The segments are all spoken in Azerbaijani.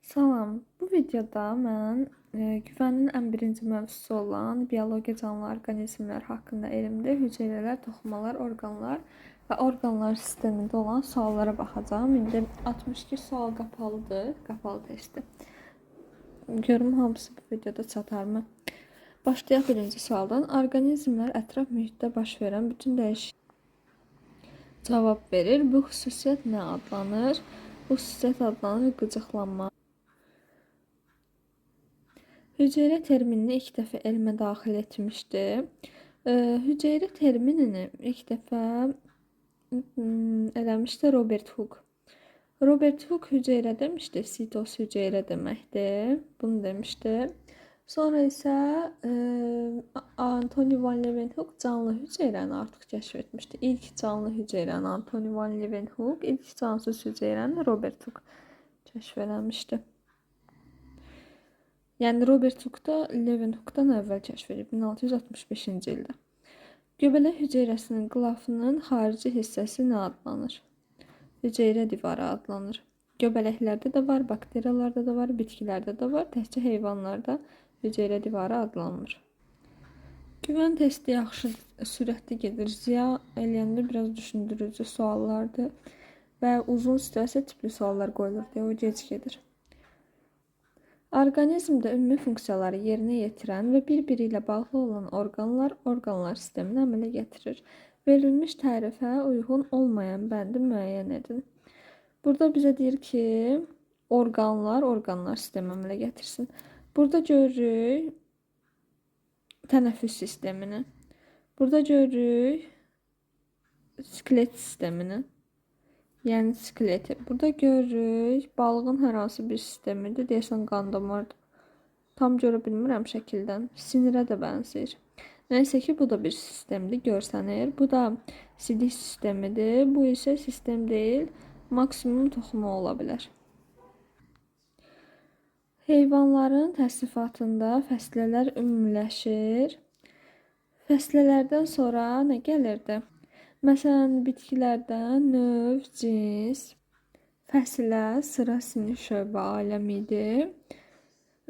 Salam. Bu videoda mən güvənin ən birinci mövzusu olan biologiya canlı orqanizmlər haqqında elmdə hüceyrələr, toxumalar, orqanlar və orqanlar sistemində olan suallara baxacağam. İndi 62 sual qapalıdır, qapalı testdir. Görüm hamısı bu videoda çatarmı? Başlayaq birinci sualdan. Orqanizmlər ətraf mühitdə baş verən bütün dəyişikliklərə cavab verir. Bu xüsusiyyət nə adlanır? Bu xüsusiyyət adlanır qıcıqlanma. Hüceyrə terminini ilk dəfə elmə daxil etmişdi. Hüceyrə terminini ilk dəfə eləmişdi Robert Hooke. Robert Hooke hüceyrə demişdi, sitos hüceyrə deməkdir. Bunu demişdi. Sonra isə Anthony van Leeuwenhoek canlı hüceyrəni artıq kəşf etmişdi. İlk canlı hüceyrəni Anthony van Leeuwenhoek, ilk cansız hüceyrəni Robert Hooke kəşf etmişdi. Yəni Robert Hooke da Leeuwenhoek'dan əvvəl kəşf edib 1665-ci ildə. Göbələk hüceyrəsinin qılafının xarici hissəsi nə adlanır? Hüceyrə divarı adlanır. Göbələklərdə də var, bakteriyalarda da var, bitkilərdə də var, təkcə heyvanlarda hüceyrə divarı adlanmır. Güvən testi yaxşı sürətli gedir. Ziya eləyəndə biraz düşündürücü suallardır və uzun situasiya tipli suallar qoyulur deyə o gec gedir. Orqanizmdə ümumi funksiyaları yerinə yetirən və bir-biri ilə bağlı olan orqanlar sistemini əmələ gətirir. Verilmiş tərifə uyğun olmayan bəndi müəyyən edin. Burada bizə deyir ki, orqanlar sistemi əmələ gətirsin. Burada görürük tənəffüs sistemini. Burada görürük skelet sistemini. Yəni skeleti. Burada görürük balığın hər hansı bir sistemidir. Deyəsən qan damardır. Tam görə bilmirəm şəkildən. Sinirə də bənzəyir. Nəysə ki, bu da bir sistemdir, görsənir. Bu da sidik sistemidir. Bu isə sistem deyil, maksimum toxuma ola bilər. Heyvanların təsnifatında fəslələr ümumiləşir. Fəslələrdən sonra nə gəlirdi? Məsələn, bitkilərdən növ, cins, fəsilə, sıra, sinif, şöbə aləmidir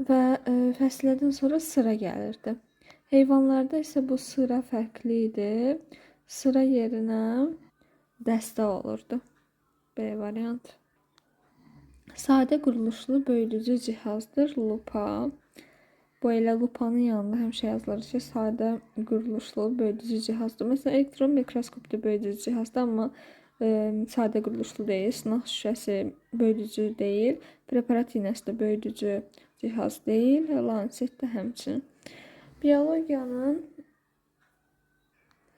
və fəsilədən sonra sıra gəlirdi. Heyvanlarda isə bu sıra fərqli idi. Sıra yerinə dəstə olurdu. B variant. Sadə quruluşlu böyüdücü cihazdır lupa. Bu elə lupanın yanında həmişə yazılır ki, sadə quruluşlu böyüdücü cihazdır. Məsələn, elektron mikroskopda böyüdücü cihazdır, amma sadə quruluşlu deyil. Sınaq şüşəsi böyüdücü deyil. Preparat iynəsi də böyüdücü cihaz deyil. Lanset də həmçinin. Biologiyanın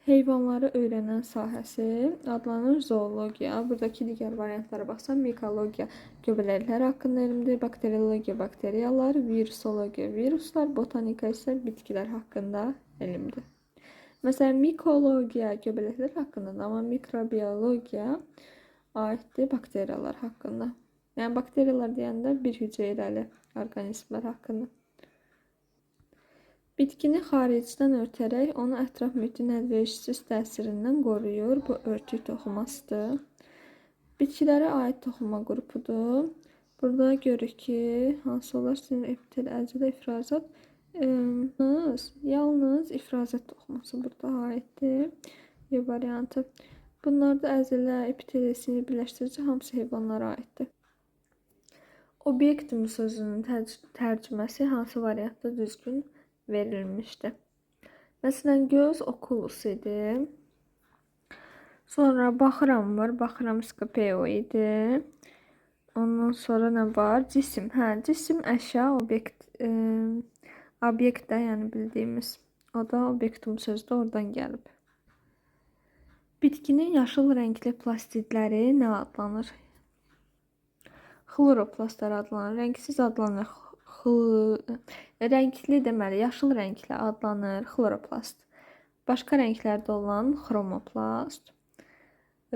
heyvanları öyrənən sahəsi adlanır zoologiya. Buradakı digər variantlara baxsam, mikologiya göbələklər haqqında elmdir, bakteriologiya bakteriyalar, virusologiya viruslar, botanika isə bitkilər haqqında elmdir. Məsələn, mikologiya göbələklər haqqındadır, amma mikrobiologiya aiddir bakteriyalar haqqında. Yəni bakteriyalar deyəndə bir hüceyrəli orqanizmlər haqqında. Bitkini xaricdən örtərək onu ətraf mühitin əlverişsiz təsirindən qoruyur. Bu örtük toxumasıdır. Bitkilərə aid toxuma qrupudur. Burada görürük ki, hansı olar sinir epitel əlcədə ifrazat. Yalnız ifrazat toxuması burada aiddir. Y variantı. Bunlarda əzələ, epitel, sinir birləşdirici hamısı heyvanlara aiddir. Obyektum sözünün tərcüməsi hansı variantda düzgün verilmişdi. Məsələn, göz okulus idi. Sonra baxıram var, baxıram skopeo idi. Ondan sonra nə var? Cisim. Cisim əşya, obyekt də, yəni bildiyimiz. O da obyektum sözü də oradan gəlib. Bitkinin yaşıl rəngli plastidləri nə adlanır? Xloroplastlar adlanır. Rəngsiz adlanır. Rəngli deməli, yaşıl rəngli adlanır xloroplast. Başqa rənglərdə olan xromoplast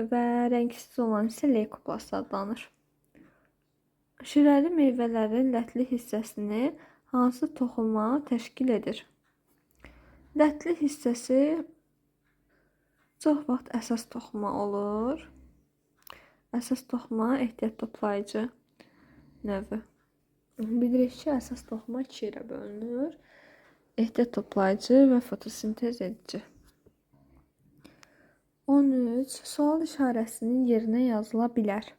və rəngsiz olan isə leykoplast adlanır. Şirəli meyvələrin lətli hissəsini hansı toxuma təşkil edir? Lətli hissəsi çox vaxt əsas toxuma olur. Əsas toxuma ehtiyat toplayıcı növü. Bilirik ki, əsas toxuma 2 yerə bölünür. Ehtiyat toplayıcı və fotosintez edici. 13. Sual işarəsinin yerinə yazıla bilər.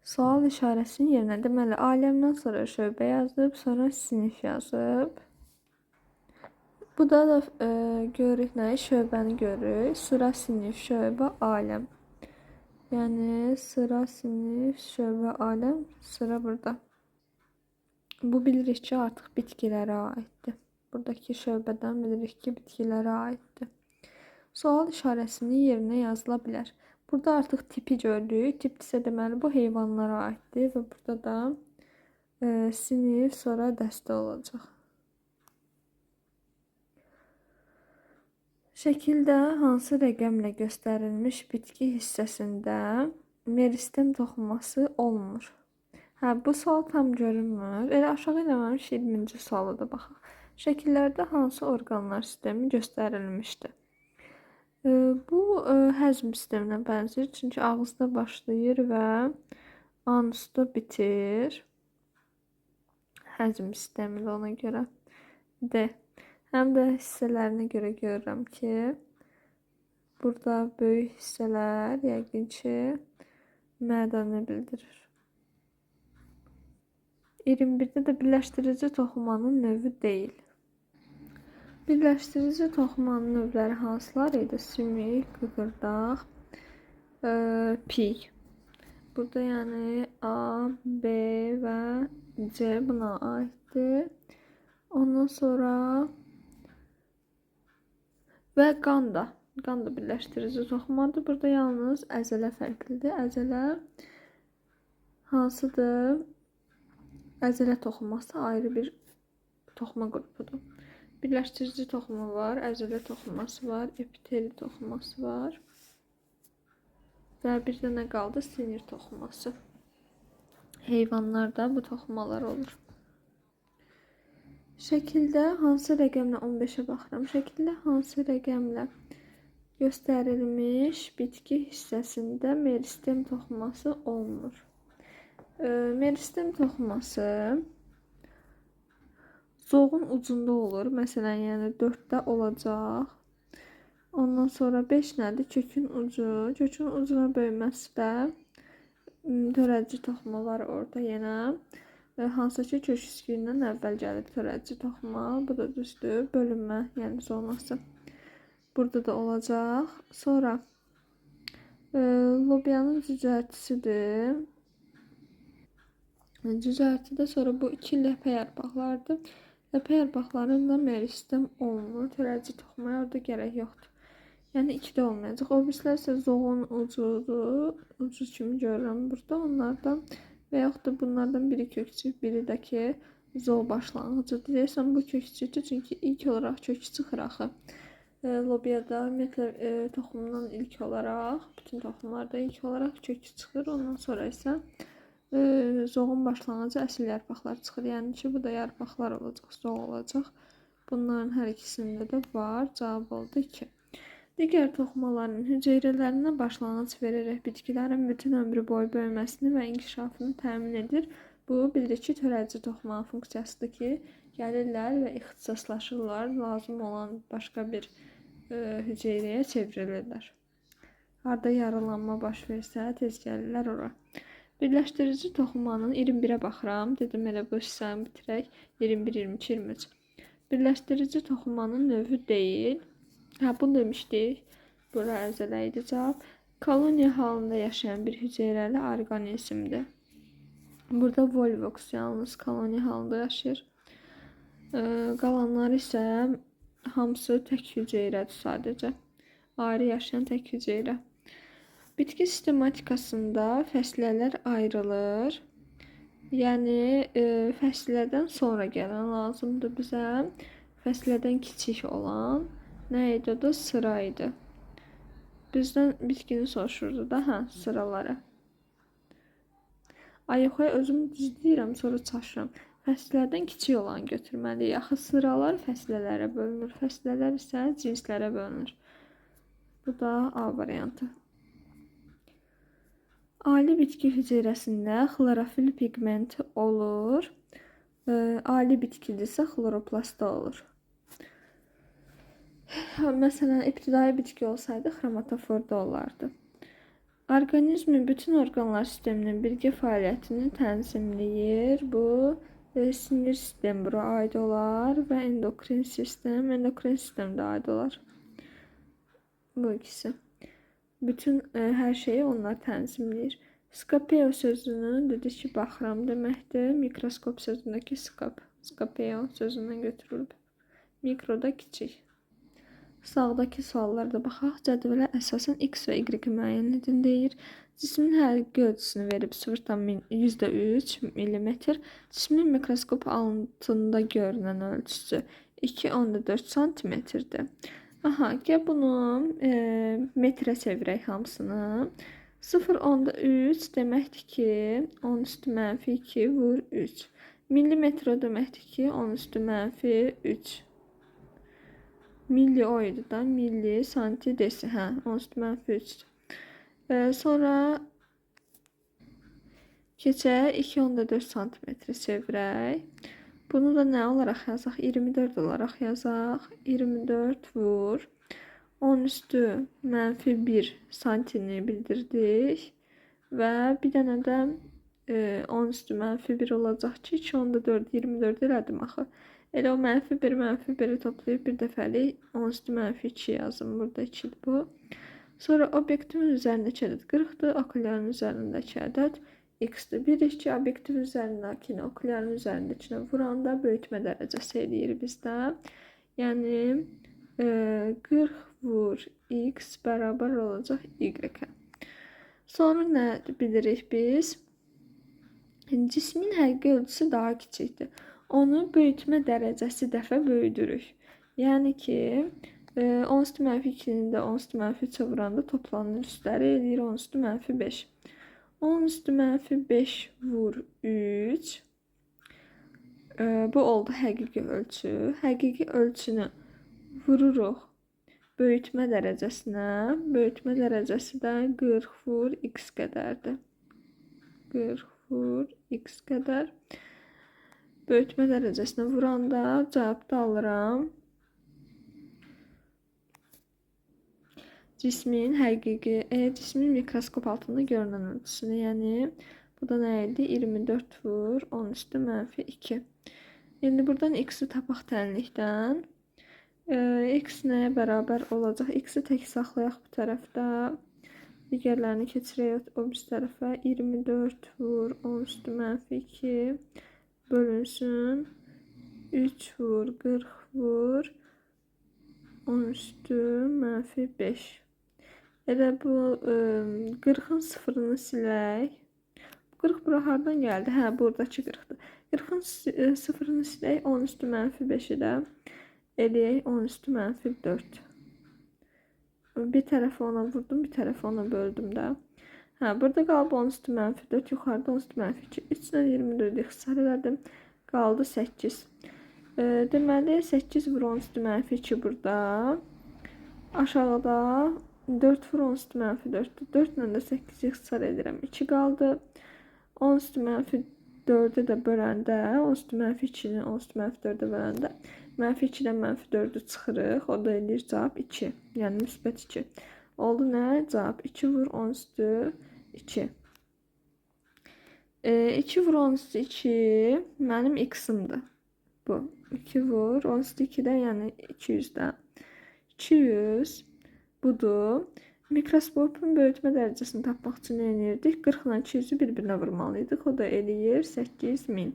Sual işarəsinin yerinə deməli, aləmdən sonra şöbə yazıb, sonra sinif yazıb. Bu da görürük nə? Şöbəni görürük. Sıra, sinif, şöbə, aləm. Yəni sıra, sinif, şöbə, aləm, sıra burada. Bu bilirik ki, artıq bitkilərə aiddir. Buradakı şöbədən bilirik ki, bitkilərə aiddir. Sual işarəsinin yerinə yazıla bilər. Burada artıq tipi gördük. Tip isə deməli bu heyvanlara aiddir və burada da sinif, sonra dəstə olacaq. Şəkildə hansı rəqəmlə göstərilmiş bitki hissəsində meristem toxuması olmur? Bu sual tam görünmür. Elə aşağı eləməmiş 20-ci sualı da baxaq. Şəkillərdə hansı orqanlar sistemi göstərilmişdir? Bu həzm sisteminə bənzəyir. Çünki ağızda başlayır və anusda bitir. Həzm sistemidir ona görə. D. Həm də hissələrinə görə görürəm ki, burada böyük hissələr yəqin ki, mədəni bildirir. 21-də də birləşdirici toxumanın növü deyil. Birləşdirici toxumanın növləri hansılar idi? Sümük, qıqırdaq, piy. Burada yəni A, B və C buna aiddir. Ondan sonra və qan da birləşdirici toxumadır. Burada yalnız əzələ fərqlidir. Əzələ hansıdır? Əzələ toxuması ayrı bir toxuma qrupudur. Birləşdirici toxumu var, əzələ toxuması var, epiteli toxuması var. Və bir də nə qaldı? Sinir toxuması. Heyvanlarda bu toxumalar olur. Şəkildə hansı rəqəmlə 15-ə baxıram. Şəkildə hansı rəqəmlə göstərilmiş bitki hissəsində meristem toxuması olunur. Meristem toxuması zoğun ucunda olur. Məsələn, yəni 4-də olacaq. Ondan sonra 5 nədir? Kökün ucu. Kökün ucuna bölməsi də törədici toxuma var orada yenə. Hansı ki, kök üsküyündən əvvəl gəlir törədici toxuma. Bu da düzdür. Bölünmə, yəni zonası. Burada da olacaq. Sonra lobiyanın cücərtisidir. Cücərtidə sonra bu 2 ləpə yarpaqlardır. Ləpə yarpaqlarında meristem olunur. Törədici toxumaya orada gərək yoxdur. Yəni 2-də olmayacaq. O birislər isə zoğun ucudur. Ucu kimi görürəm burada. Onlardan və yaxud da bunlardan biri kökçük, biri də ki zoğ başlanğıcıdır. Deyəsən bu kökçükdür. Çünki ilk olaraq kök çıxır axı. Lobiyada ümumiyyətlə toxumdan ilk olaraq, bütün toxumlarda ilk olaraq kök çıxır. Ondan sonra isə zoğun başlanğıcı əsl yarpaqlar çıxır. Yəni ki, bu da yarpaqlar olacaq, zoğ olacaq. Bunların hər ikisində də var. Cavab oldu 2. Digər toxumaların hüceyrələrinə başlanğıc verərək bitkilərin bütün ömrü boyu böyüməsini və inkişafını təmin edir. Bu, bilirik ki, törədici toxumanın funksiyasıdır ki, gəlirlər və ixtisaslaşırlar, lazım olan başqa bir hüceyrəyə çevrilirlər. Harada yaralanma baş versə, tez gəlirlər ora. Birləşdirici toxumanın 21-ə baxıram. Dedim, elə bu hissəni bitirək. 21, 22, 23. Birləşdirici toxumanın növü deyil. Bunu demişdik. Bura əzələ idi cavab. Koloniya halında yaşayan bir hüceyrəli orqanizmdir. Burada Volvox yalnız koloniya halında yaşayır. Qalanları isə hamısı tək hüceyrədir sadəcə. Ayrı yaşayan tək hüceyrə. Bitki sistematikasında fəslələr ayrılır. Yəni fəslədən sonra gələn lazımdır bizə. Fəslədən kiçik olan nə idi? O da sıra idi. Bizdən bitkini soruşurdu da, sıraları. Ayıqaya özüm düz deyirəm, sonra çaşıram. Fəslərdən kiçik olanı götürməliyik. Axı sıralar fəslələrə bölünür. Fəslələr isə cinslərə bölünür. Bu da A variantı. Ali bitki hüceyrəsində xlorofil pigmenti olur. Ali bitkidirsə xloroplastda olur. Məsələn, ibtidai bitki olsaydı xromatoforda olardı. Orqanizmin bütün orqanlar sisteminin birgə fəaliyyətini tənzimləyir. Bu sinir sistemi bura aid olar və endokrin sistem də aid olar. Bu ikisi. Bütün hər şeyi onlar tənzimləyir. Skopeo sözünün dedik ki, baxıram deməkdir. Mikroskop sözündəki skopeo sözündən götürülüb. Mikroda kiçik. Sağdakı suallarda baxaq. Cədvələ əsasən X və Y müəyyən edin deyir. Cismin həqiqi ölçüsünü verib 0,3 mm. Cismin mikroskop altında görünən ölçüsü 2,4 cm-dir. Aha, gəl bunu metrə çevirək hamısını. 0,3 deməkdir ki, 10 üstü mənfi 2 vur 3. Millimetr o deməkdir ki, 10 üstü mənfi 3. Milli o idi da, milli, santi, desi, hə, 10 üstü mənfi 3. Sonra keçək 2,4 cm çevirək. Bunu da nə olaraq yazaq? 24 olaraq yazaq. 24 vur. 10 üstü mənfi 1 santini bildirdik. Və bir dənə də 10 üstü mənfi 1 olacaq ki, 2,4, 24 elədim axı. Elə o mənfi 1, mənfi 1-i toplayıb bir dəfəlik 10 üstü mənfi 2 yazım. Burada 2-dir bu. Sonra obyektivin üzərindəki ədəd 40-dır. Okulyarın üzərindəki ədəd X-dir. Bilirik ki, obyektiv üzərindəkini okulyarın üzərindəkinə vuranda böyütmə dərəcəsi eləyir bizdə. Yəni 40 vur X bərabər olacaq Y-ə. Sonra nə bilirik biz? Cismin həqiqi ölçüsü daha kiçikdir. Onu böyütmə dərəcəsi dəfə böyüdürük. Yəni ki, 10 üstü mənfi 2-ni də 10 üstü mənfi 3-ə vuranda toplanır üstləri eləyir 10 üstü mənfi 5. 10 üstü mənfi 5 vur 3. Bu oldu həqiqi ölçü. Həqiqi ölçünü vururuq böyütmə dərəcəsinə. Böyütmə dərəcəsi də 40 vur x qədərdir. 40 vur x qədər. Böyütmə dərəcəsinə vuranda cavabda alıram. Cismin mikroskop altında görünən ölçüsünü, yəni bu da nə idi? 24 vur 10 üstü mənfi 2. İndi buradan x-i tapaq tənlikdən. X nəyə bərabər olacaq? X-i tək saxlayaq bu tərəfdə. Digərlərini keçirək o bir tərəfə. 24 vur 10 üstü mənfi 2 bölünsün. 3 vur 40 vur 10 üstü mənfi 5. Elə bu 40-ın sıfırını silək. 40 bura hardan gəldi? Hə, buradakı 40-dır. 40-ın sıfırını silək. 10 üstü mənfi 5-i də eləyək 10 üstü mənfi 4. Bir tərəfi ona vurdum, bir tərəfi ona böldüm də. Hə, burada qalıb 10 üstü mənfi 4, yuxarıda 10 üstü mənfi 2. 3-dən 24 ixtisar elədim. Qaldı 8. Deməli, 8 vur 10 üstü mənfi 2 burada. Aşağıda 4 vur 10 üstü mənfi 4'dür. 4 ilə də 8 ixtisar edirəm. 2 qaldı. 10 üstü mənfi 4'ü də böləndə, 10 üstü mənfi 2-ni 10 üstü mənfi 4'ə böləndə mənfi 2-dən mənfi 4'ü çıxırıq. O da eləyir cavab 2. Yəni müsbət 2. Oldu nə? Cavab 2 vur 10 üstü 2. 2 vur 10 üstü 2 mənim x-imdir. Bu. 2 vur 10 üstü 2-də, yəni 200-də. 200 budur. Mikroskopun böyütmə dərəcəsini tapmaq üçün nə edirdik? 40 ilə 200-ü bir-birinə vurmalıydıq. O da eləyir 8000.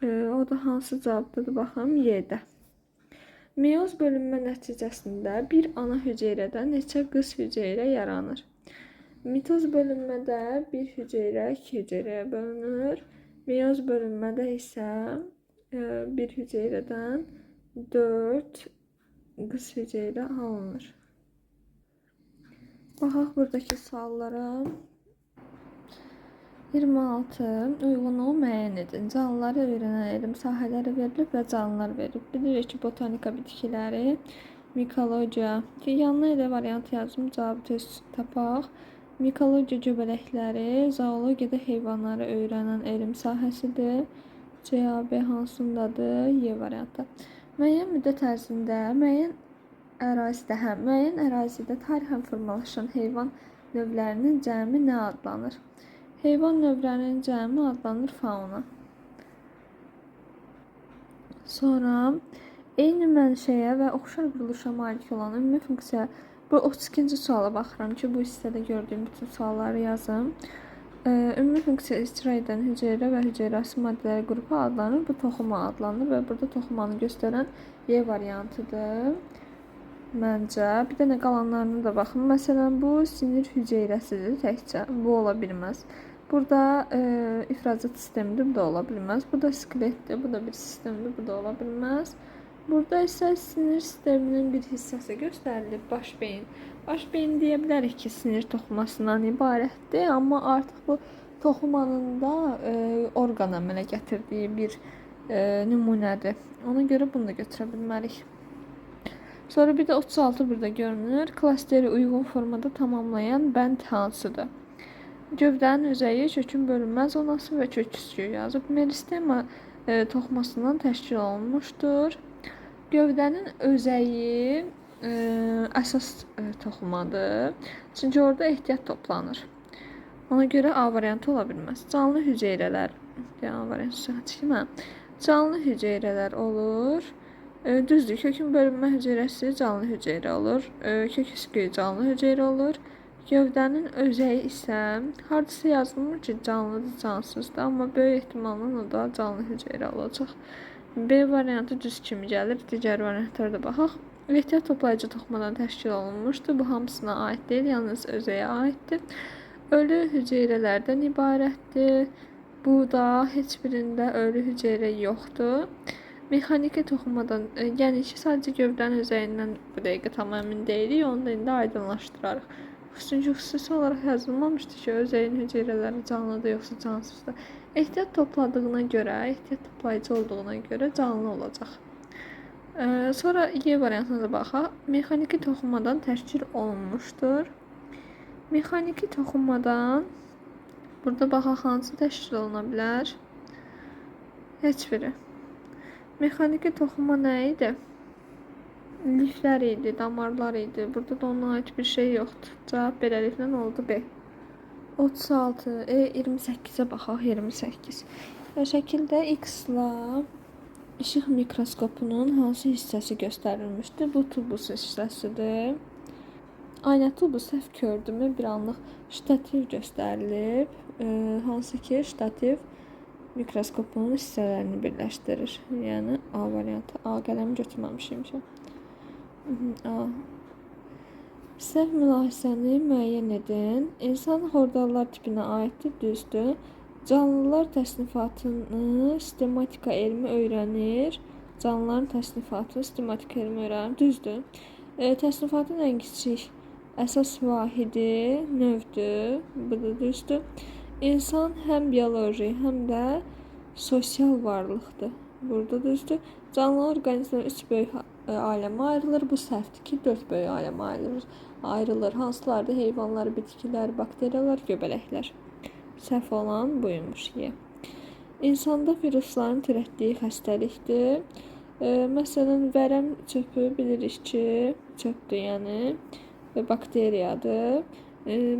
O da hansı cavabdadır? Baxım, Y-də. Meyoz bölünmə nəticəsində bir ana hüceyrədə neçə qız hüceyrə yaranır? Mitoz bölünmədə bir hüceyrə 2 hüceyrəyə bölünür. Meyoz bölünmədə isə bir hüceyrədən 4 qız hüceyrə alınır. Baxaq buradakı suallara. 26. Uyğunluğu müəyyən edin. Canlıları öyrənən elm sahələri verilib və canlılar verilib. Bilirik ki, botanika bitkiləri, mikologiya. Yanına elə variant yazım, cavabı tez tapaq. Mikologiya göbələkləri, zoologiyada heyvanları öyrənən elm sahəsidir. C, B hansındadır? Y variantı. Müəyyən müddət ərzində müəyyən ərazidə tarixən formalaşan heyvan növlərinin cəmi nə adlanır? Heyvan növlərinin cəmi adlanır fauna. Sonra eyni mənşəyə və oxşar quruluşa malik olan ümumi funksiya. Bu 32-ci suala baxıram ki, bu hissədə gördüyüm bütün sualları yazım. Ümumi funksiya icra edən hüceyrə və hüceyrəsi maddələri qrupu adlanır. Bu toxuma adlanır və burada toxumanı göstərən Y variantıdır. Məncə. Bir də nə qalanlarına da baxın. Məsələn, bu sinir hüceyrəsidir təkcə. Bu ola bilməz. Burada ifrazat sistemidir. Bu da ola bilməz. Bu da skeletdir. Bu da bir sistemdir. Bu da ola bilməz. Burada isə sinir sisteminin bir hissəsi göstərilib, baş beyin. Baş beyin deyə bilərik ki, sinir toxumasından ibarətdir, amma artıq bu toxumanın da orqan əmələ gətirdiyi bir nümunədir. Ona görə bunu da götürə bilmərik. Sonra bir də 36 burada görünür. Klasteri uyğun formada tamamlayan bənd hansıdır? Gövdənin özəyi kökün bölünməz zonası və kök üsküyü yazıb. Meristema toxumasından təşkil olunmuşdur. Gövdənin özəyi əsas toxumadır. Çünki orada ehtiyat toplanır. Ona görə A variantı ola bilməz. Canlı hüceyrələr. A variantı çıxmə. Canlı hüceyrələr olur. Düzdür, kökün bölünmə hüceyrəsi canlı hüceyrə olur. Kök üsküyü canlı hüceyrə olur. Gövdənin özəyi isə hardasa yazılmır ki, canlıdır, cansızdır, amma böyük ehtimalla o da canlı hüceyrə olacaq. B variantı düz kimi gəlir. Digər variantlara da baxaq. Ehtiyat toplayıcı toxumadan təşkil olunmuşdur. Bu hamısına aid deyil, yalnız özəyə aiddir. Ölü hüceyrələrdən ibarətdir. Bu da heç birində ölü hüceyrə yoxdur. Mexaniki toxumadan, yəni ki, sadəcə gövdənin özəyindən bu dəqiqə tam əmin deyilik, onu da indi aydınlaşdırarıq. Çünki xüsusi olaraq yazılmamışdı ki, özəyin hüceyrələri canlıdır yoxsa cansızdır. Ehtiyat topladığına görə, ehtiyat toplayıcı olduğuna görə canlı olacaq. Sonra Y variantına da baxaq. Mexaniki toxumadan təşkil olunmuşdur. Mexaniki toxumadan burada baxaq hansı təşkil oluna bilər? Heç biri. Mexaniki toxuma nə idi? Liflər idi, damarlar idi. Burada da ona aid bir şey yoxdur. Cavab beləliklə oldu B. 36, 28'e baxaq, 28. Şəkildə X-la işıq mikroskopunun hansı hissəsi göstərilmişdir? Bu tubus hissəsidir. Aynə tubus səhv gördümü bir anlıq ştativ göstərilib. Hansı ki, ştativ mikroskopunun hissələrini birləşdirir. Yəni A variantı. A qələmi götürməmişim ki. A. Səhv mülahizəni müəyyən edin. İnsan xordallar tipinə aiddir, düzdür. Canlılar təsnifatını sistematika elmi öyrənir. Canlıların təsnifatını sistematika elmi öyrənir, düzdür. Təsnifatın ən kiçik əsas vahidi növdür, bu da düzdür. İnsan həm bioloji, həm də sosial varlıqdır, burada düzdür. Canlı orqanizmlər 3 böyük aləmə ayrılır. Bu səhvdir ki, 4 böyük aləmə ayrılır. Hansılardır? Heyvanlar, bitkilər, bakteriyalar, göbələklər. Səhv olan buymuş. İnsanda virusların törətdiyi xəstəlikdir. Məsələn, vərəm çöpü bilirik ki, çöpdür, yəni bakteriyadır.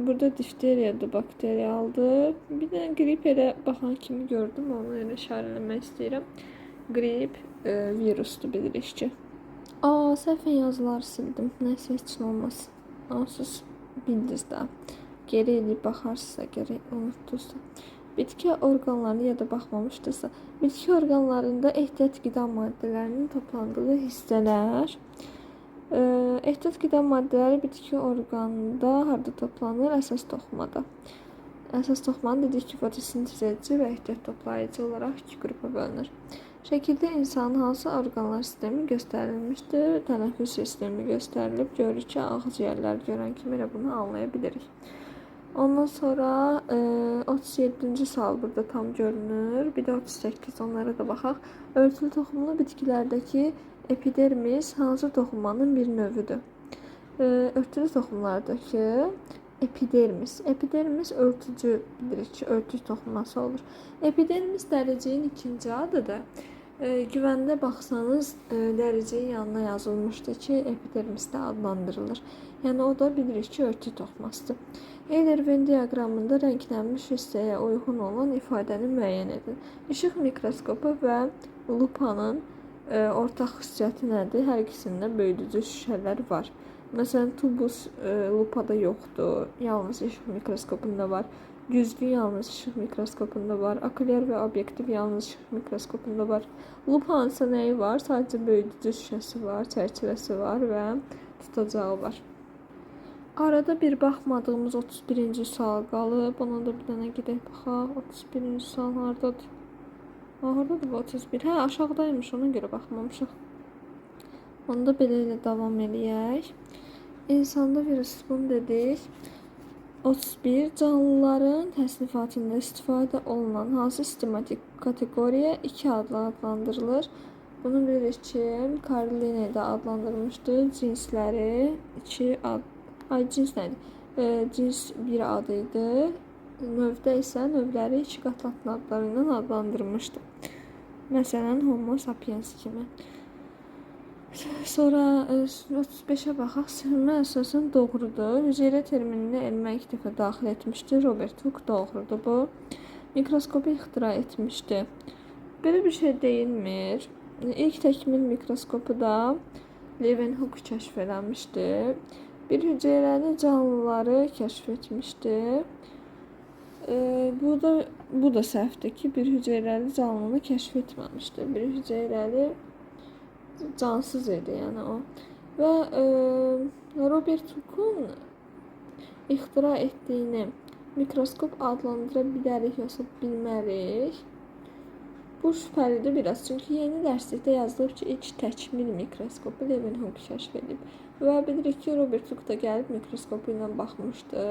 Burada difteriyadır, bakterialdır. Bir də qrip elə baxan kimi gördüm, onu elə işarələmək istəyirəm. Qrip virusdur, bilirik ki. Səhvən yazıları sildim. Nəysə, heç nə olmaz. Siz bildiniz də. Geri eləyib baxarsınızsa, geri unutdunuzsa. Bitki orqanlarını ya da baxmamışdırsa, bitki orqanlarında ehtiyat qida maddələrinin toplandığı hissələr. Ehtiyat qida maddələri bitki orqanında harda toplanır? Əsas toxumada. Əsas toxumanın dedik ki, fotosintez edici və ehtiyat toplayıcı olaraq iki qrupa bölünür. Şəkildə insanın hansı orqanlar sistemi göstərilmişdir? Tənəffüs sistemi göstərilib. Görürük ki, ağciyərlər görən kimi elə bunu anlaya bilirik. Ondan sonra 37-ci sual burada tam görünür. Bir də 38, onlara da baxaq. Örtülü toxumlu bitkilərdəki epidermis hansı toxumanın bir növüdür? Örtülü toxumlardakı epidermis. Epidermis örtücü bilirik ki, örtük toxuması olur. Epidermis dəriciyin ikinci adıdır. Güvəndə baxsanız dəriciyin yanına yazılmışdı ki, epidermis də adlandırılır. Yəni o da bilirik ki, örtük toxumasıdır. Eyler-Venn diaqramında rənglənmiş hissəyə uyğun olan ifadəni müəyyən edin. İşıq mikroskopu və lupanın ortaq xüsusiyyəti nədir? Hər ikisində böyüdücü şüşələr var. Məsələn, tubus lupada yoxdur, yalnız işıq mikroskopunda var. Güzgü yalnız işıq mikroskopunda var. Okulyar və obyektiv yalnız işıq mikroskopunda var. Lupanın isə nəyi var? Sadəcə böyüdücü şüşəsi var, çərçivəsi var və tutacağı var. Arada bir baxmadığımız 31-ci sual qalıb. Ona da bir dənə gedək baxaq. 31-ci sual haradadır? Haradadır bu 31? Hə, aşağıdaymış, ona görə baxmamışıq. Onu da belə ilə davam eləyək. İnsanda virus bunu dedik. 31. Canlıların təsnifatında istifadə olunan hansı sistematik kateqoriya 2 adla adlandırılır? Bunu bilirik ki, Karline'də adlandırmışdı. Cinsləri 2 ad. Ay, cins nədir? Cins bir adı idi. Növdə isə növləri 2 qatlatma adları ilə adlandırmışdı. Məsələn, Homo sapiens kimi. Sonra 35'e baxaq. Sürmə əsasən doğrudur. Hüceyrə terminini elmə ilk dəfə daxil etmişdi. Robert Hooke doğrudur bu. Mikroskopu ixtira etmişdi. Belə bir şey deyilmir. İlk təkmil mikroskopu da Leeuwenhoek kəşf eləmişdi. Bir hüceyrəli canlıları kəşf etmişdi. Bu da səhvdir ki, bir hüceyrəli canlını kəşf etməmişdi. Bir hüceyrəli cansız idi, yəni o. Və Robert Hooke'un ixtira etdiyini mikroskop adlandıra bilərik, yoxsa bilmərik. Bu şübhəlidir biraz, çünki yeni dərslikdə yazılıb ki, ilk təkmil mikroskopu Leeuwenhoek kəşf edib. Və bilirik ki, Robert Hooke da gəlib mikroskopu ilə baxmışdı.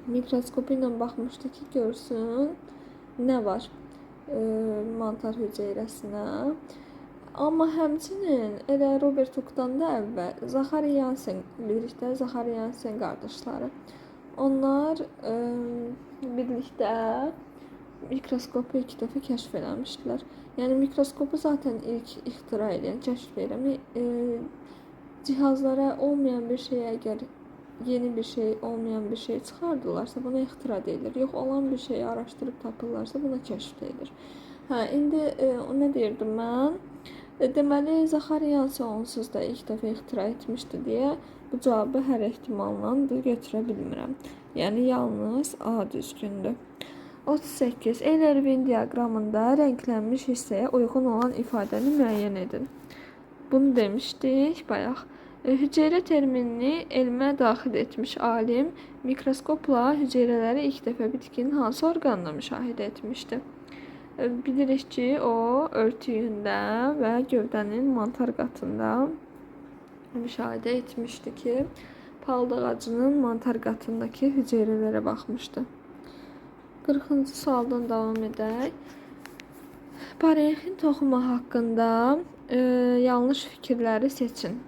Mikroskopu ilə baxmışdı ki, görsün nə var mantar hüceyrəsinə. Amma həmçinin elə Robert Hooke'dan da əvvəl Zachary Jansen, bilirik də, Zachary Jansen qardaşları. Onlar birlikdə mikroskopu ilk dəfə kəşf eləmişdilər. Yəni mikroskopu zaten ilk ixtira edən, kəşf edən cihazlara olmayan bir şey, əgər yeni bir şey, olmayan bir şey çıxardılarsa buna ixtira deyilir. Yox, olan bir şeyi araşdırıb tapırlarsa buna kəşf deyilir. Hə, indi nə deyirdim mən? Deməli, Zachary Jansen onsuz da ilk dəfə ixtira etmişdi deyə bu cavabı hər ehtimalla da götürə bilmirəm. Yəni yalnız A düzgündür. 38. Eyler-Venn diaqramında rənglənmiş hissəyə uyğun olan ifadəni müəyyən edin. Bunu demişdik bayaq. Hüceyrə terminini elmə daxil etmiş alim mikroskopla hüceyrələri ilk dəfə bitkinin hansı orqanında müşahidə etmişdi? Bilirik ki, o örtüyündə və gövdənin mantar qatında müşahidə etmişdi ki, palıd ağacının mantar qatındakı hüceyrələrə baxmışdı. 40-cı sualdan davam edək. Parenxim toxumu haqqında yanlış fikirləri seçin.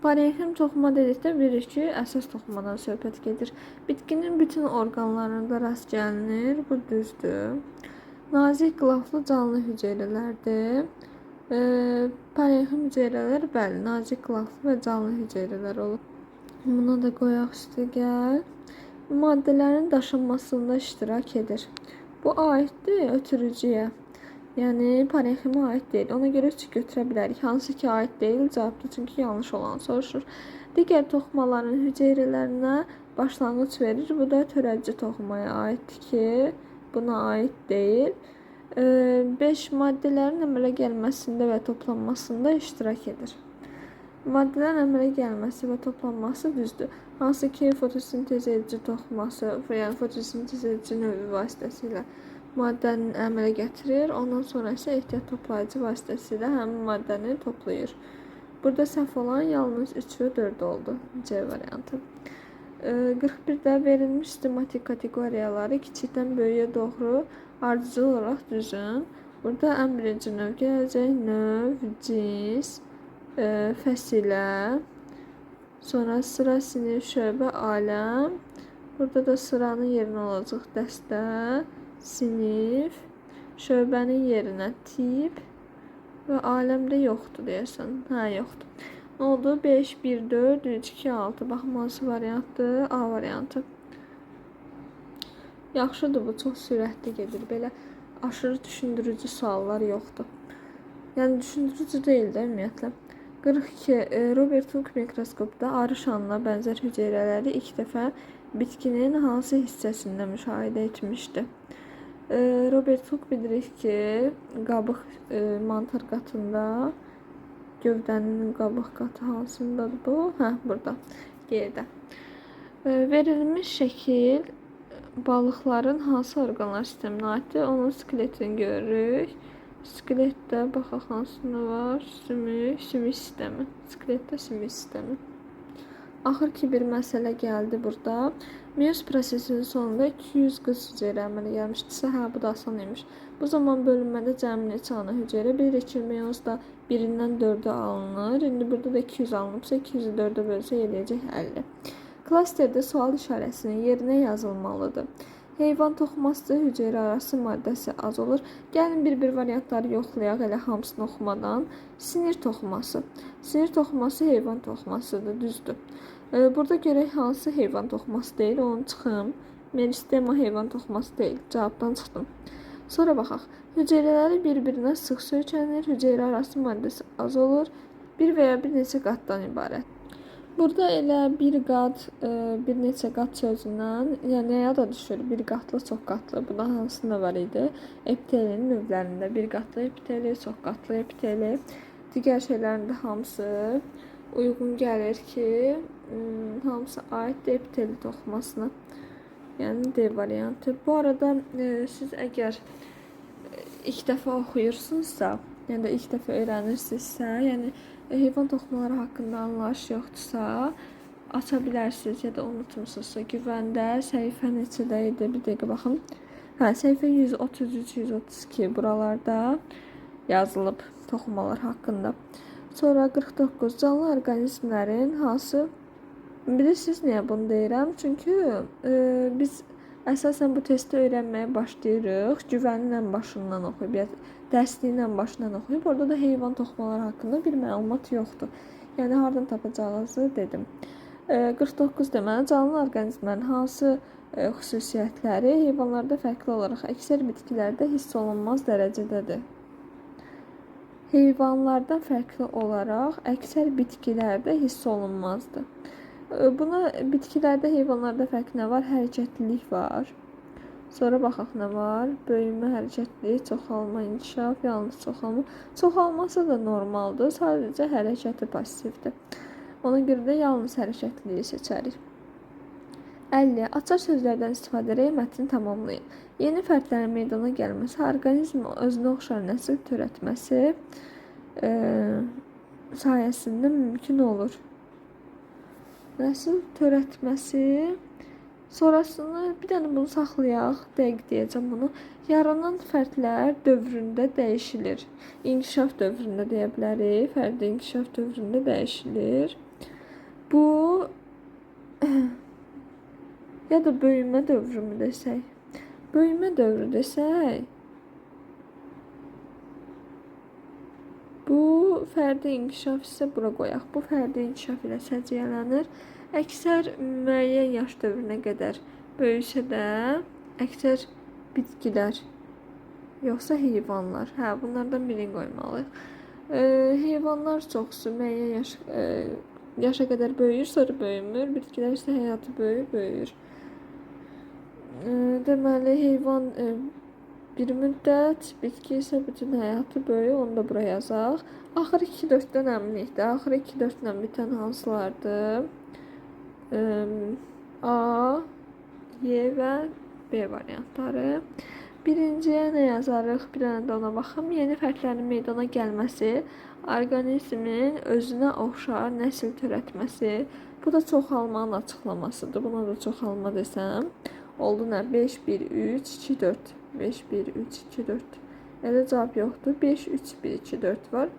Parenxim toxuma dedikdə bilirik ki, əsas toxumadan söhbət gedir. Bitkinin bütün orqanlarında rast gəlinir. Bu düzdür. Nazik qılaflı canlı hüceyrələrdir. Parenxim hüceyrələr bəli, nazik qılaflı və canlı hüceyrələr olur. Buna da qoyaq üstə gəl. Maddələrin daşınmasında iştirak edir. Bu aiddir ötürücüyə. Yəni parenximə aid deyil. Ona görə 3 götürə bilərik. Hansı ki aid deyil cavabdır, çünki yanlış olanı soruşur. Digər toxumaların hüceyrələrinə başlanğıc verir. Bu da törədici toxumaya aiddir ki, buna aid deyil. 5 maddələrin əmələ gəlməsində və toplanmasında iştirak edir. Maddələrin əmələ gəlməsi və toplanması düzdür. Hansı ki fotosintez edici toxuması, yəni fotosintez edici növü vasitəsilə maddənin əmələ gətirir. Ondan sonra isə ehtiyat toplayıcı vasitəsilə həmin maddəni toplayır. Burada səhv olan yalnız 3 və 4 oldu. C variantı. 41-də verilmiş sistematik kateqoriyaları kiçikdən böyüyə doğru ardıcıl olaraq düzün. Burada ən birinci növ gələcək. Növ, cins, fəsilə, Sonra sıra, sinif, şöbə, aləm. Burada da sıranın yerinə olacaq dəstə, sinif, şöbənin yerinə tip və aləmdə yoxdur deyəsən. Hə, yoxdur. Nə oldu? 5, 1, 4, 3, 2, 6. Baxın, hansı variantdır? A variantı. Yaxşıdır, bu çox sürətli gedir. Belə aşırı düşündürücü suallar yoxdur. Yəni düşündürücü deyil də ümumiyyətlə. 42. Robert Hooke mikroskopda arı şanına bənzər hüceyrələri ilk dəfə bitkinin hansı hissəsində müşahidə etmişdi? Robert Hooke bildirir ki, qabıq mantar qatında, gövdənin qabıq qatı hansındadır bu? Hə, burada, yerdə. Verilmiş şəkil balıqların hansı orqanlar sisteminə aiddir? Onun skeletini görürük. Skeletdə baxaq hansında var? Sümük sistemi. Skeletdə sümük sistemi. Axır ki bir məsələ gəldi burada. Meyoz prosesinin sonunda 200 qız hüceyrə əmələ gəlmişdirsə, hə, bu da asan imiş. Bu zaman bölünmədə cəmi neçə ana hüceyrə? Bilirik ki, meyozda 1-dən 4-ə alınır. İndi burada da 200 alınıbsa, 200-ü 4-ə bölsə eləyəcək 50. Klasterdə sual işarəsinin yerinə yazılmalıdır. Heyvan toxuması hüceyrə arası maddəsi az olur. Gəlin bir variantları yoxlayaq elə hamısını oxumadan. Sinir toxuması. Sinir toxuması heyvan toxumasıdır, düzdür. Burada görək hansı heyvan toxuması deyil, onu çıxım. Meristema heyvan toxuması deyil, cavabdan çıxdım. Sonra baxaq. Hüceyrələri bir-birinə sıx söykənir, hüceyrə arası maddəsi az olur. Bir və ya bir neçə qatdan ibarət. Burada elə bir qat, bir neçə qat sözündən, yəni nəyə da düşür? Bir qatlı, çox qatlı. Bu da hansında var idi? Epitelin növlərində bir qatlı epiteli, çox qatlı epiteli. Digər şeylərin də hamısı uyğun gəlir ki, hamısı aiddir epiteli toxumasına. Yəni D variantı. Bu arada siz əgər ilk dəfə oxuyursunuzsa, yəni də ilk dəfə öyrənirsinizsə, yəni heyvan toxumaları haqqında anlayış yoxdursa, aça bilərsiniz ya da unutmuşsunuzsa, güvəndə səhifə neçədə idi? Bir dəqiqə baxın. Hə, səhifə 133-132 buralarda yazılıb toxumalar haqqında. Sonra 49. Canlı orqanizmlərin hansı? Bilirsiniz niyə bunu deyirəm? Çünki biz əsasən bu testi öyrənməyə başlayırıq. Güvənlə başından oxuyub, dərsliklə başından oxuyub. Orada da heyvan toxumaları haqqında bir məlumat yoxdur. Yəni, hardan tapacağınızı dedim. 49 deməli, canlı orqanizmlərin hansı xüsusiyyətləri heyvanlarda fərqli olaraq əksər bitkilərdə hiss olunmaz dərəcədədir? Heyvanlarda fərqli olaraq əksər bitkilərdə hiss olunmazdır. Buna bitkilərdə, heyvanlarda fərq nə var? Hərəkətlilik var. Sonra baxaq nə var? Böyümə, hərəkətlilik, çoxalma, inkişaf, yalnız çoxalma. Çoxalması da normaldır, sadəcə hərəkəti passivdir. Ona görə də yalnız hərəkətliliyi seçərik. 50. Açar sözlərdən istifadə edərək mətni tamamlayın. Yeni fərdlərin meydana gəlməsi, orqanizmin özünə oxşar nəsil törətməsi sayəsində mümkün olur. Nəsil törətməsi, sonrasını bir dənə bunu saxlayaq, dəqiq deyəcəm bunu. Yaranan fərdlər dövründə dəyişilir. İnkişaf dövründə deyə bilərik, fərdi inkişaf dövründə dəyişilir. Bu ya da böyümə dövrü mü desək? Böyümə dövrü desək, bu fərdi inkişaf isə bura qoyaq. Bu fərdi inkişaf ilə səciyyələnir. Əksər müəyyən yaş dövrünə qədər böyüsə də, əksər bitkilər, yoxsa heyvanlar. Hə, bunlardan birini qoymalıyıq. Heyvanlar çoxsu müəyyən yaşa qədər böyüyür, sonra böyümür. Bitkilər isə həyatı böyüyür. Deməli, heyvan bir müddət, bitki isə bütün həyatı böyüyür, onu da buraya yazaq. Axır 2-4-dən əminlikdə. Axır 2-4-lə bitən hansılardır? A, Y və B variantları. Birinciyə nə yazarıq? Bir dənə də ona baxım. Yeni fərdlərin meydana gəlməsi, orqanizmin özünə oxşar nəsil törətməsi. Bu da çoxalmanın açıqlamasıdır. Buna da çoxalma desəm. Oldu nə? 5, 1, 3, 2, 4. 5, 1, 3, 2, 4. Elə cavab yoxdur. 5, 3, 1, 2, 4 var.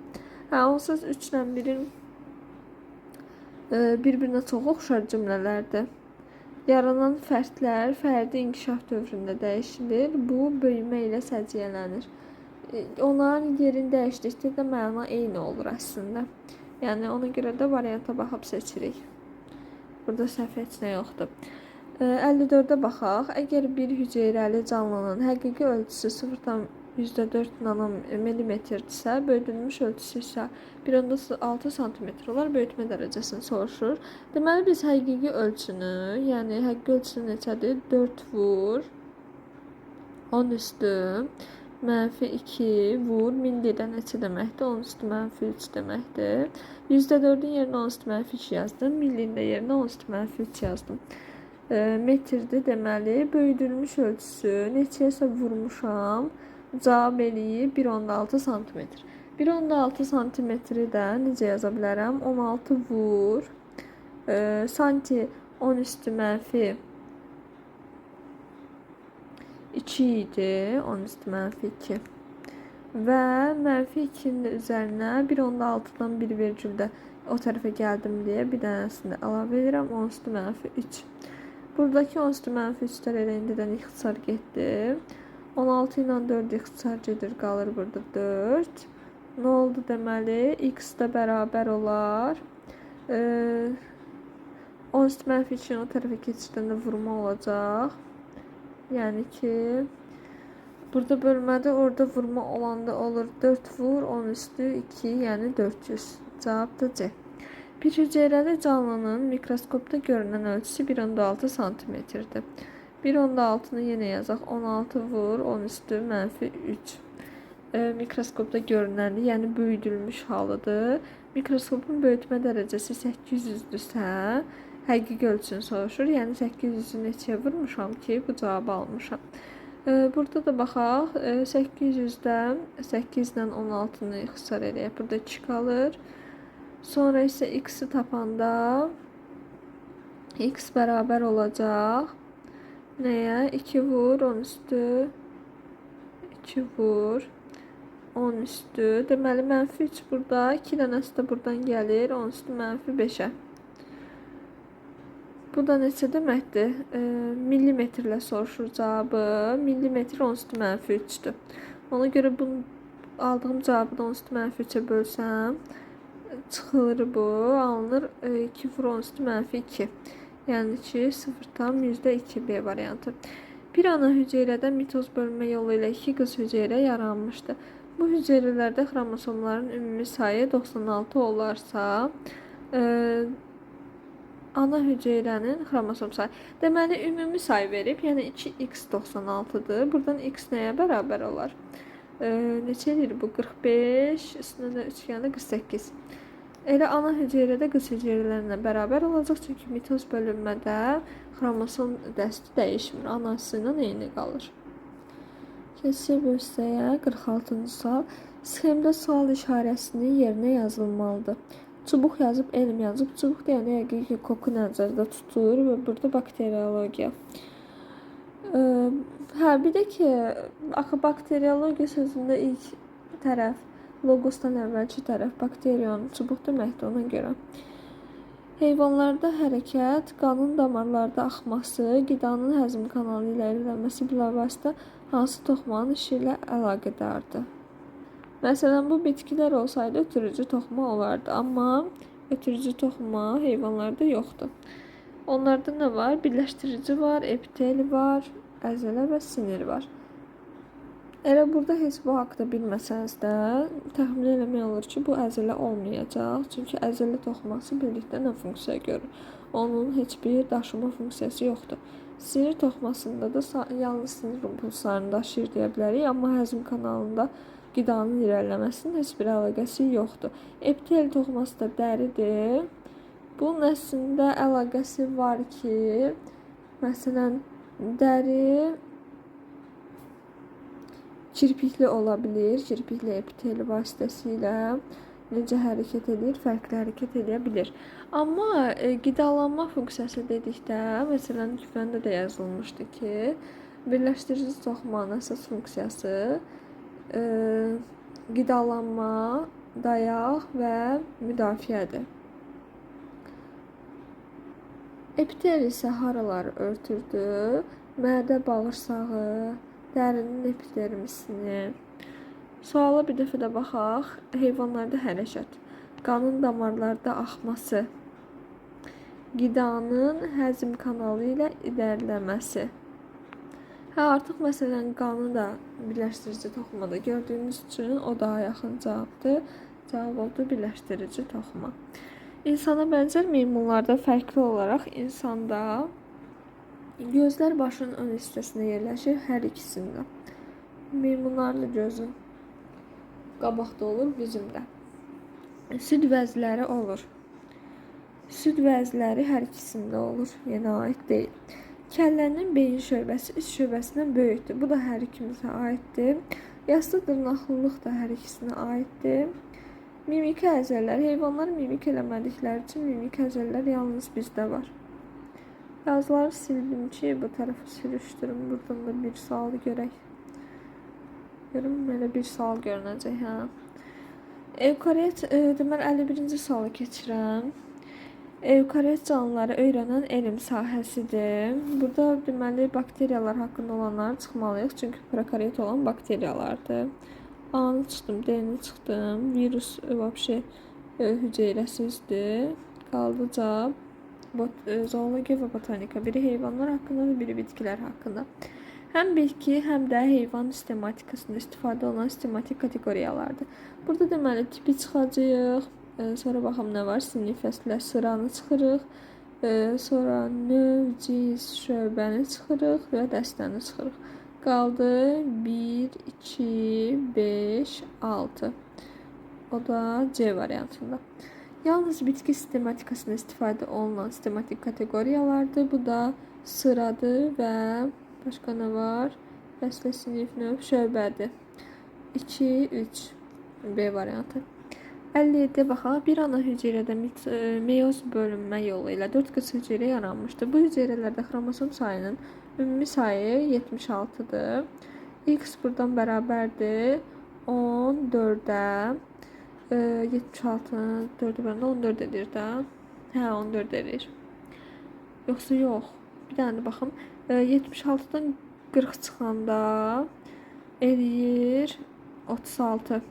Hə, onsuz 3 ilə 1-in bir-birinə çox oxşar cümlələrdir. Yaranan fərdlər fərdi inkişaf dövründə dəyişilir. Bu böyümə ilə səciyyələnir. Onların yerini dəyişdikdə də məna eyni olur əslində. Yəni ona görə də varianta baxıb seçirik. Burada səhv heç nə yoxdur. 54-də baxaq. Əgər bir hüceyrəli canlının həqiqi ölçüsü 0,4 nanometrdirsə, böyüdülmüş ölçüsü isə 1,6 sm olar, böyütmə dərəcəsini soruşur. Deməli, biz həqiqi ölçünü, yəni həqiqi ölçüsü neçədir? 4 vur 10 üstü -2 vur 1000-də neçə deməkdir? 10 üstü -3 deməkdir. %4-ün yerinə 10 üstü -2 yazdım. Millinin də yerinə 10 üstü -3 yazdım. Metrdir, deməli, böyüdülmüş ölçüsü neçəyəsə vurmuşam. Cavab eləyir 1,6 sm. 1,6 sm-i də necə yaza bilərəm? 16 vur sanki 10 üstü -2 idi. 10 üstü -2. Və -2-nin üzərinə 1,6-dan 1 vergüldə o tərəfə gəldim deyə bir dənəsini əlavə edirəm. 10 üstü -3. Buradakı 10 üstü -3-lər elə indidən ixtisar getdi. 16 ilə 4 ixtisar gedir, qalır burada 4. Nə oldu deməli? X da bərabər olar. 10 üstü -3-ün o tərəfə keçidəndə vurma olacaq. Yəni ki, burada bölmədə orada vurma olanda olur 4 vur 10 üstü 2, yəni 400. Cavab da C. Bir hüceyrəli canlının mikroskopda görünən ölçüsü 1,6 sm-dir. 1,6-nı yenə yazaq. 16 vur 10 üstü -3. Mikroskopda görünəndir, yəni böyüdülmüş halıdır. Mikroskopun böyütmə dərəcəsi 800-dürsə, həqiqi ölçünü soruşur. Yəni 800-ü neçəyə vurmuşam ki, bu cavabı almışam. Burada da baxaq. 800-dən 8 ilə 16-nı ixtisar edək. Burada 2 qalır. Sonra isə x-i tapanda x bərabər olacaq. Nəyə? 2 vur 10 üstü 2 vur 10 üstü. Deməli, -3 burada. 2 dənəsi də buradan gəlir. 10 üstü -5-ə. Bu da neçə deməkdir? Millimetrlə soruşur cavabı. Millimetr 10 üstü -3-dür. Ona görə bunu aldığım cavabı da 10 üstü -3-ə bölsəm, çıxılır bu. Alınır 2 vur 10 üstü -2. Yəni ki, 0,2 B variantı. Bir ana hüceyrədə mitoz bölünmə yolu ilə 2 qız hüceyrə yaranmışdı. Bu hüceyrələrdə xromosomların ümumi sayı 96 olarsa, ana hüceyrənin xromosom sayı. Deməli, ümumi say verib, yəni 2x 96-dır. Buradan x nəyə bərabər olar? Neçə edir bu? 45, üstünə də 3 gəndə 48. Elə ana hüceyrədə qız hüceyrələrinə bərabər olacaq, çünki mitoz bölünmədə xromosom dəsti dəyişmir, anası ilə eyni qalır. Keçək bu hissəyə. 46-cı sual. Sxemdə sual işarəsinin yerinə yazılmalıdır. Çubuq yazıb, elm yazıb. Çubuq deyəndə yəqin ki, koku nəzərdə tutur və burada bakteriologiya. Bir də ki, bakteriologiya sözündə ilk tərəf, logosdan əvvəlki tərəf bakteriyanın çubuq deməkdir ona görə. Heyvanlarda hərəkət, qanın damarlarda axması, qidanın həzm kanalı ilə irəlilənməsi bilavasitə hansı toxumanın işi ilə əlaqədardır? Məsələn, bu bitkilər olsaydı ötürücü toxuma olardı, amma ötürücü toxuma heyvanlarda yoxdur. Onlarda nə var? Birləşdirici var, epitel var, əzələ və sinir var. Elə burada heç bu haqda bilməsəniz də təxmin eləmək olur ki, bu əzələ olmayacaq. Çünki əzələ toxuması birlikdə nə funksiya görür? Onun heç bir daşıma funksiyası yoxdur. Sinir toxumasında da yalnız sinir impulslarını daşıyır deyə bilərik, amma həzm kanalında qidanın irəliləməsinin heç bir əlaqəsi yoxdur. Epitel toxuması da dəridir. Bunun əslində əlaqəsi var ki, məsələn, dəri kirpikli ola bilir. Kirpikli epiteli vasitəsilə necə hərəkət edir? Fərqli hərəkət edə bilir. Amma qidalanma funksiyası dedikdə, məsələn, güvəndə də yazılmışdı ki, birləşdirici toxumanın əsas funksiyası qidalanma, dayaq və müdafiədir. Epitel isə haraları örtürdü? Mədə, bağırsağı, dərinin epidermisini. Suala bir dəfə də baxaq. Heyvanlarda hərəkət, qanın damarlarda axması, qidanın həzm kanalı ilə irəliləməsi. Artıq məsələn qanı da birləşdirici toxumada gördüyünüz üçün o daha yaxın cavabdır. Cavab oldu birləşdirici toxuma. İnsana bənzər meymunlarda fərqli olaraq insanda gözlər başının ön hissəsində yerləşir, hər ikisində. Meymunların gözü qabaqda olur, bizim də. Süd vəzləri olur. Süd vəzləri hər ikisində olur, yenə aid deyil. Kəllənin beyin şöbəsi iç şöbəsindən böyükdür. Bu da hər ikimizə aiddir. Yassı dırnaqlılıq da hər ikisinə aiddir. Mimiki əzələlər. Heyvanlar mimik eləmədikləri üçün mimik əzələlər yalnız bizdə var. Yazıları sildim ki, bu tərəfə sürüşdürüm. Buradan da bir sual görək. Görüm, belə bir sual görünəcək. Evkaryot, deməli 51-ci sualı keçirəm. Evkaryot canlıları öyrənən elm sahəsidir. Burada deməli bakteriyalar haqqında olanları çıxmalıyıq. Çünki prokaryot olan bakteriyalardır. A-nı çıxdım, D-ni çıxdım. Virus vəbşə hüceyrəsizdir. Qaldı cavab. Zoologiya və botanika. Biri heyvanlar haqqında və biri bitkilər haqqında. Həm bitki, həm də heyvan sistematikasında istifadə olunan sistematik kateqoriyalardır. Burada deməli tipi çıxacağıq. Sonra baxım nə var? Sinif, fəslə, sıranı çıxırıq. Sonra növ, cins, şöbəni çıxırıq və dəstəni çıxırıq. Qaldı 1, 2, 5, 6. O da C variantında. Yalnız bitki sistematikasında istifadə olunan sistematik kateqoriyalardır. Bu da sıradır və başqa nə var? Fəslə, sinif, növ, şöbədir. 2, 3. B variantı. 57'ye baxaq. Bir ana hüceyrədə meyoz bölünmə yolu ilə 4 qıç hüceyrə yaranmışdır. Bu hüceyrələrdə xromosom sayının ümumi sayı 76-dır. X buradan bərabərdir 14-ə. 76-nın 4-ü bərabər 14 edir də. 14 edir. Yoxsa yox. Bir dənə də baxım. 76-dan 40 çıxanda eləyir 36.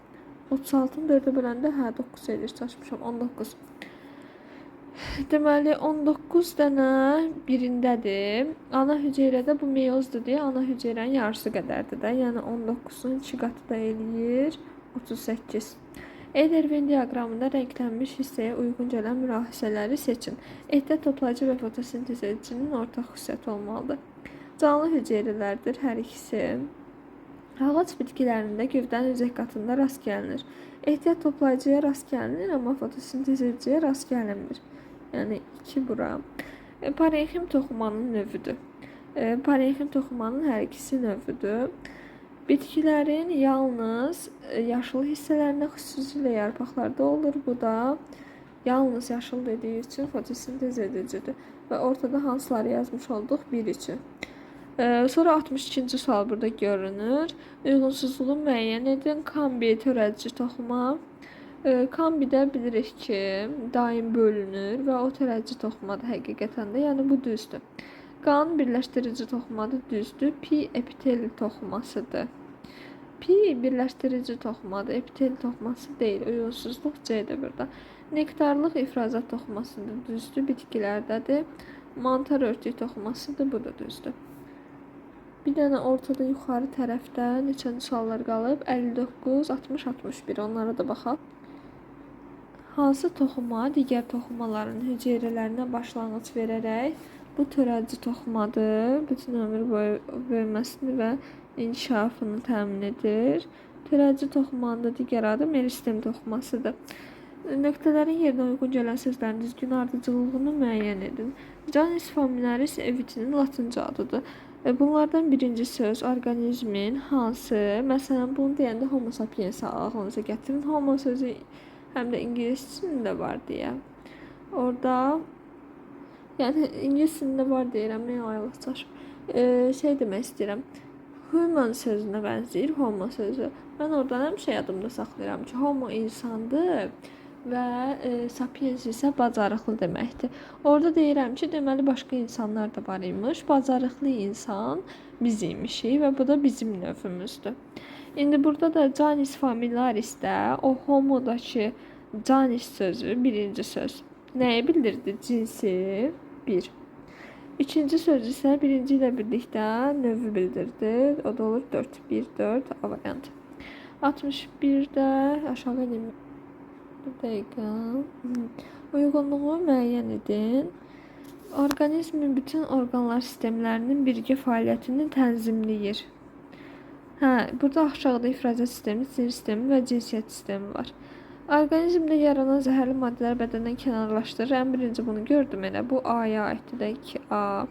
36-nı 4-ə böləndə 9 edir, çaşmışam, 19. Deməli 19 dənə birindədir. Ana hüceyrədə bu meyozdur deyə ana hüceyrənin yarısı qədərdir də. Yəni 19-un 2 qatı da eləyir 38. Eyler-Venn diaqramında rənglənmiş hissəyə uyğun gələn mülahisələri seçin. Ehtiyat toplayıcı və fotosintez edicinin ortaq xüsusiyyəti olmalıdır. Canlı hüceyrələrdir hər ikisi. Ağac bitkilərində gövdən üzək qatında rast gəlinir. Ehtiyat toplayıcıya rast gəlinir, amma fotosintez ediciyə rast gəlinmir. Yəni 2 bura. Parenxim toxumanın növüdür. Parenxim toxumanın hər ikisi növüdür. Bitkilərin yalnız yaşıl hissələrində, xüsusilə yarpaqlarda olur. Bu da yalnız yaşıl dediyi üçün fotosintez edicidir. Və ortada hansıları yazmış olduq? 1 üçün. Sonra 62-ci sual burada görünür. Uyğunsuzluğu müəyyən edin. Kambi törədici toxuma. Kambidə bilirik ki, daim bölünür və o törədici toxumadır həqiqətən də. Yəni bu düzdür. Qan birləşdirici toxumadır, düzdür. Pi epiteli toxumasıdır. Pi birləşdirici toxumadır, epiteli toxuması deyil. Uyğunsuzluq C-dir burada. Nektarlıq ifrazat toxumasıdır, düzdür. Bitkilərdədir. Mantar örtüyü toxumasıdır, bu da düzdür. Bir dənə ortada yuxarı tərəfdə neçənci suallar qalıb? 59, 60, 61. Onlara da baxaq. Hansı toxuma digər toxumaların hüceyrələrinə başlanğıc verərək bu törədici toxumadır. Bütün ömür boyu böyüməsini və inkişafını təmin edir. Törədici toxumanın da digər adı meristem toxumasıdır. Nöqtələrin yerinə uyğun gələn sözlərin düzgün ardıcıllığını müəyyən edin. Canis familiaris evitinin latınca adıdır. Bunlardan birinci söz orqanizmin hansı, məsələn bunu deyəndə homo sapiensi ağlınıza gətirin. Homo sözü həm də ingiliscəsində var deyə. Orada yəni ingiliscəsində var deyirəm, nə ayılacaq. Şey demək istəyirəm. Human sözünə bənzəyir homo sözü. Mən oradan həmişə yadımda saxlayıram ki, homo insandır. və sapiens isə bacarıqlı deməkdir. Orada deyirəm ki, deməli başqa insanlar da var imiş. Bacarıqlı insan biz imişik və bu da bizim növümüzdür. İndi burada da canis familiarisdə o homodakı canis sözü birinci söz nəyi bildirdi? Cinsi 1. İkinci söz isə birinci ilə birlikdə növü bildirdi. O da olur 4. 1, 4 A variantı. 61-də aşağı edim. Bir dəqiqə. Uyğunluğu müəyyən edin. Orqanizmin bütün orqanlar sistemlərinin birgə fəaliyyətini tənzimləyir. Burada aşağıda ifrazat sistemi, sinir sistemi və cinsiyyət sistemi var. Orqanizmdə yaranan zəhərli maddələr bədəndən kənarlaşdırır. Ən birinci bunu gördüm elə. Bu A-ya aiddir də 2A.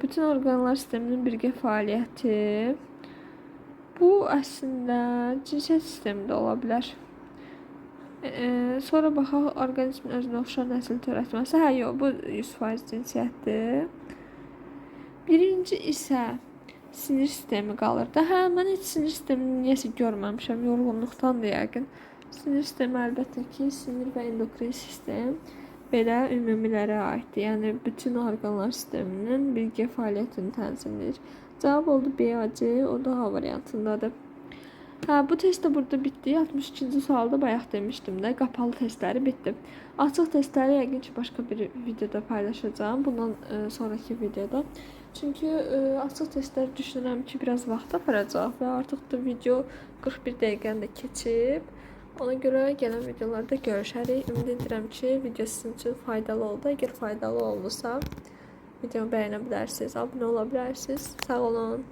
Bütün orqanlar sisteminin birgə fəaliyyəti. Bu əslində cinsiyyət sistemi də ola bilər. Sonra baxaq orqanizmin özünə oxşar nəsil törətməsi. Yox, bu 100% cinsiyyətdir. Birinci isə sinir sistemi qalır da. Mən heç sinir sistemini niyəsə görməmişəm. Yorğunluqdandır yəqin. Sinir sistemi əlbəttə ki, sinir və endokrin sistem belə ümumilərə aiddir. Yəni, bütün orqanlar sisteminin birgə fəaliyyətini tənzimləyir. Cavab oldu B, C, o da A variantındadır. Bu test də burada bitdi. 62-ci sualda bayaq demişdim də, qapalı testləri bitdi. Açıq testləri yəqin ki, başqa bir videoda paylaşacağım. Bundan sonraki videoda. Çünki açıq testləri düşünürəm ki, biraz vaxt aparacaq və artıq da video 41 dəqiqəni də keçib. Ona görə gələn videolarda görüşərik. Ümid edirəm ki, video sizin üçün faydalı oldu. Əgər faydalı oldusa, videomu bəyənə bilərsiniz, abunə ola bilərsiniz. Sağ olun.